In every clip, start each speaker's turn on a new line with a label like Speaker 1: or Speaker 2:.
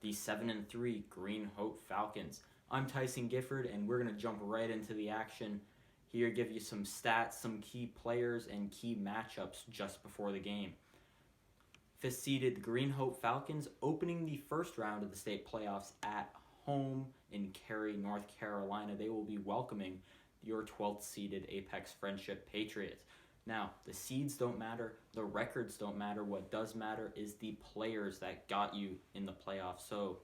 Speaker 1: the 7-3 Green Hope Falcons. I'm Tyson Gifford, and we're going to jump right into the action here, give you some stats, some key players, and key matchups just before the game. Fifth-seeded Green Hope Falcons opening the first round of the state playoffs at home in Cary, North Carolina. They will be welcoming your 12th-seeded Apex Friendship Patriots. Now, the seeds don't matter, the records don't matter. What does matter is the players that got you in the playoffs. So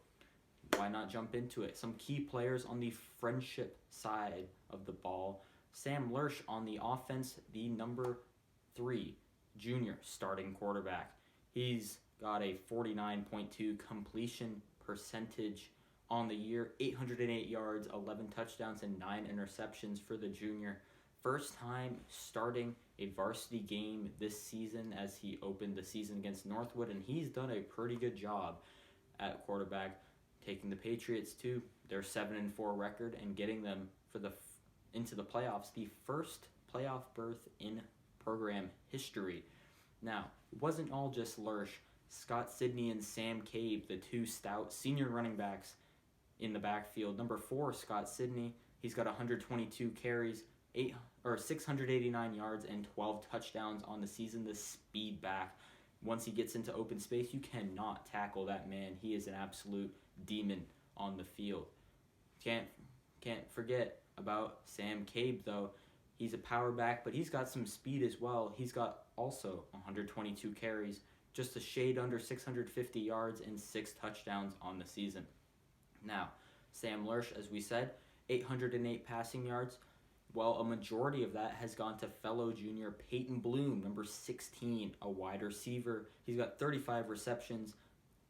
Speaker 1: why not jump into it? Some key players on the friendship side of the ball. Sam Lersch on the offense, the number 3 junior starting quarterback. He's got a 49.2 completion percentage on the year, 808 yards, 11 touchdowns, and 9 interceptions for the junior. First time starting a varsity game this season as he opened the season against Northwood, and he's done a pretty good job at quarterback, taking the Patriots to their 7-4 record and getting them into the playoffs, the first playoff berth in program history. Now, it wasn't all just Lersch. Scott Sidney and Sam Cabe, the two stout senior running backs in the backfield. Number 4, Scott Sidney, he's got 122 carries, 689 yards, and 12 touchdowns on the season. The speed back. Once he gets into open space, you cannot tackle that man. He is an absolute demon on the field. Can't forget about Sam Cabe, though. He's a power back, but he's got some speed as well. He's got also 122 carries, just a shade under 650 yards, and 6 touchdowns on the season. Now, Sam Lersch, as we said, 808 passing yards. Well, a majority of that has gone to fellow junior Peyton Bloom, number 16, a wide receiver. He's got 35 receptions,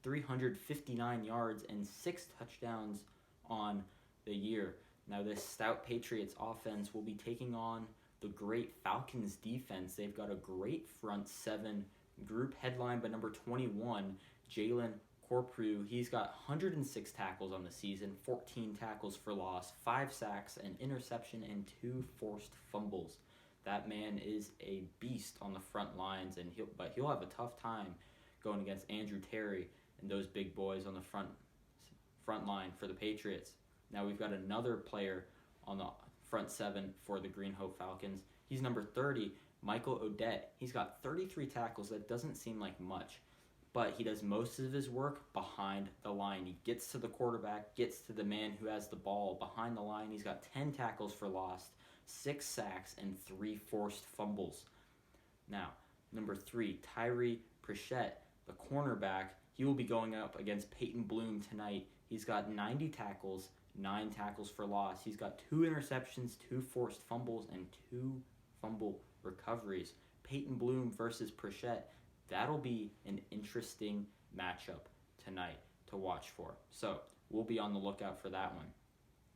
Speaker 1: 359 yards, and 6 touchdowns on the year. Now, this stout Patriots offense will be taking on the great Falcons defense. They've got a great front 7 group headlined by number 21, Jalen Corprew. He's got 106 tackles on the season, 14 tackles for loss, 5 sacks, an interception, and 2 forced fumbles. That man is a beast on the front lines, but he'll have a tough time going against Andrew Terry and those big boys on the front line for the Patriots. Now we've got another player on the front 7 for the Green Hope Falcons. He's number 30, Michael Odette. He's got 33 tackles. That doesn't seem like much, but he does most of his work behind the line. He gets to the quarterback, gets to the man who has the ball behind the line. He's got 10 tackles for loss, 6 sacks, and 3 forced fumbles. Now, number 3, Tyree Prichette, the cornerback. He will be going up against Peyton Bloom tonight. He's got 90 tackles, 9 tackles for loss. He's got 2 interceptions, 2 forced fumbles, and 2 fumble recoveries. Peyton Bloom versus Prichette. That'll be an interesting matchup tonight to watch for. So we'll be on the lookout for that one.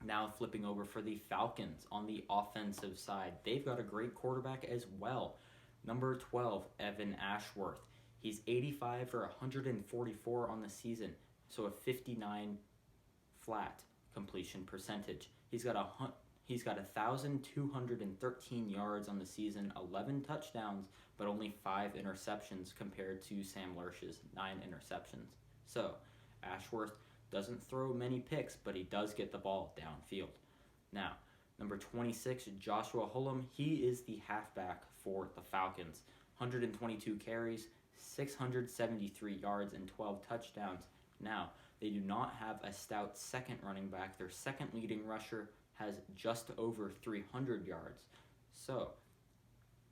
Speaker 1: Now flipping over for the Falcons on the offensive side. They've got a great quarterback as well. Number 12, Evan Ashworth. He's 85 for 144 on the season, so a 59 flat completion percentage. He's got 1,213 yards on the season, 11 touchdowns, but only 5 interceptions compared to Sam Lersch's 9 interceptions. So Ashworth doesn't throw many picks, but he does get the ball downfield. Now, number 26, Joshua Hullum. He is the halfback for the Falcons. 122 carries, 673 yards, and 12 touchdowns. Now, they do not have a stout second running back. Their second leading rusher has just over 300 yards. So,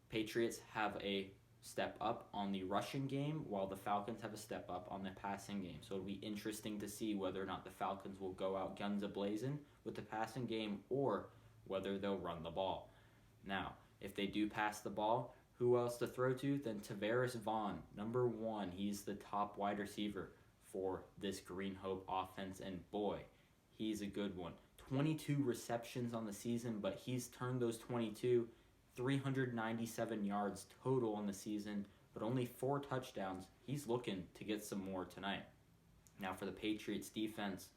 Speaker 1: Patriots have a step up on the rushing game, while the Falcons have a step up on the passing game. So it'll be interesting to see whether or not the Falcons will go out guns a-blazing with the passing game or whether they'll run the ball. Now, if they do pass the ball, who else to throw to than Tavares Vaughn, number 1. He's the top wide receiver for this Green Hope offense, and boy, he's a good one. 22 receptions on the season, but he's turned those 22, 397 yards total on the season, but only 4 touchdowns. He's looking to get some more tonight. Now for the Patriots defense,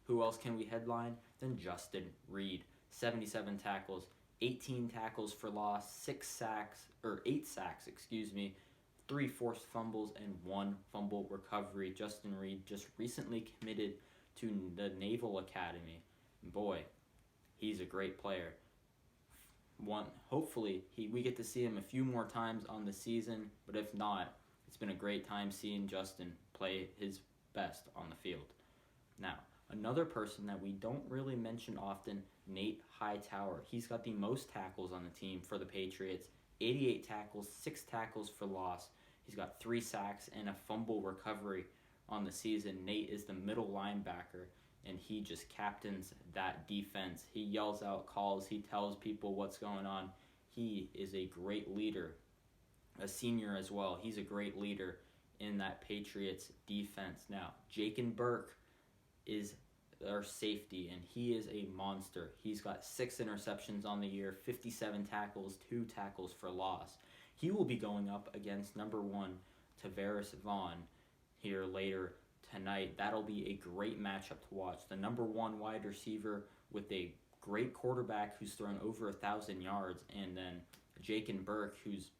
Speaker 1: who else can we headline than Justin Reed? 77 tackles, 18 tackles for loss, 8 sacks, 3 forced fumbles, and 1 fumble recovery. Justin Reed just recently committed to the Naval Academy. Boy, he's a great player. Hopefully we get to see him a few more times on the season, but if not, it's been a great time seeing Justin play his best on the field. Now, another person that we don't really mention often, Nate Hightower. He's got the most tackles on the team for the Patriots, 88 tackles, 6 tackles for loss. He's got 3 sacks and a fumble recovery on the season. Nate is the middle linebacker, and he just captains that defense. He yells out calls. He tells people what's going on. He is a great leader, a senior as well. He's a great leader in that Patriots defense. Now, Jaken Burke is our safety, and he is a monster. He's got 6 interceptions on the year, 57 tackles, 2 tackles for loss. He will be going up against number 1, Tavares Vaughn, here later tonight. That'll be a great matchup to watch. The number 1 wide receiver with a great quarterback who's thrown over 1,000 yards, and then Jaken Burke, who's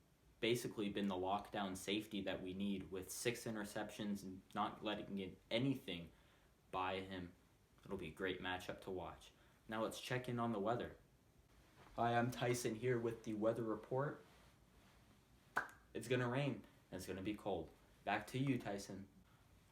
Speaker 1: basically been the lockdown safety that we need with 6 interceptions and not letting get anything by him. It'll be a great matchup to watch. Now let's check in on the weather. Hi, I'm Tyson here with the weather report. It's going to rain and it's going to be cold. Back to you, Tyson.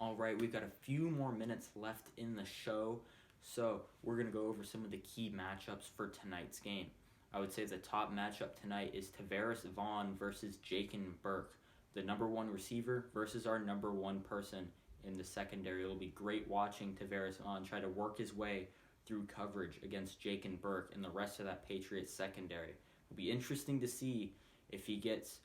Speaker 1: All right, we've got a few more minutes left in the show, so we're going to go over some of the key matchups for tonight's game. I would say the top matchup tonight is Tavares Vaughn versus Jaken Burke, the number 1 receiver versus our number 1 person in the secondary. It'll be great watching Tavares Vaughn try to work his way through coverage against Jaken Burke and the rest of that Patriots secondary. It'll be interesting to see if he gets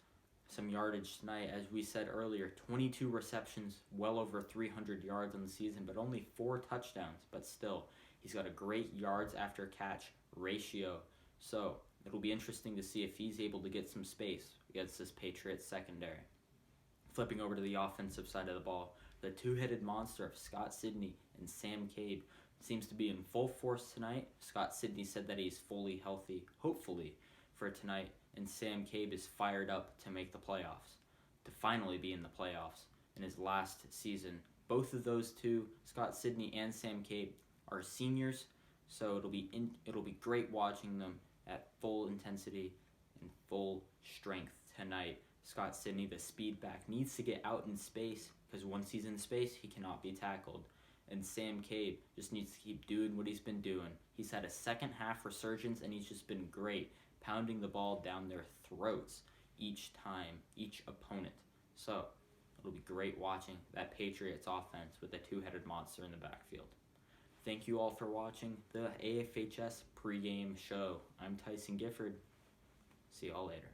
Speaker 1: some yardage tonight. As we said earlier, 22 receptions, well over 300 yards on the season, but only 4 touchdowns. But still, he's got a great yards after catch ratio. So it'll be interesting to see if he's able to get some space against this Patriots secondary. Flipping over to the offensive side of the ball, the two-headed monster of Scott Sidney and Sam Cabe seems to be in full force tonight. Scott Sidney said that he's fully healthy, hopefully, for tonight, and Sam Cabe is fired up to make the playoffs, to finally be in the playoffs in his last season. Both of those two, Scott Sidney and Sam Cabe, are seniors, so it'll be great watching them at full intensity and full strength tonight. Scott Sidney, the speed back, needs to get out in space because once he's in space, he cannot be tackled. And Sam Cabe just needs to keep doing what he's been doing. He's had a second half resurgence, and he's just been great, pounding the ball down their throats each time, each opponent. So it'll be great watching that Patriots offense with a two-headed monster in the backfield. Thank you all for watching the AFHS Pregame Show. I'm Tyson Gifford. See y'all later.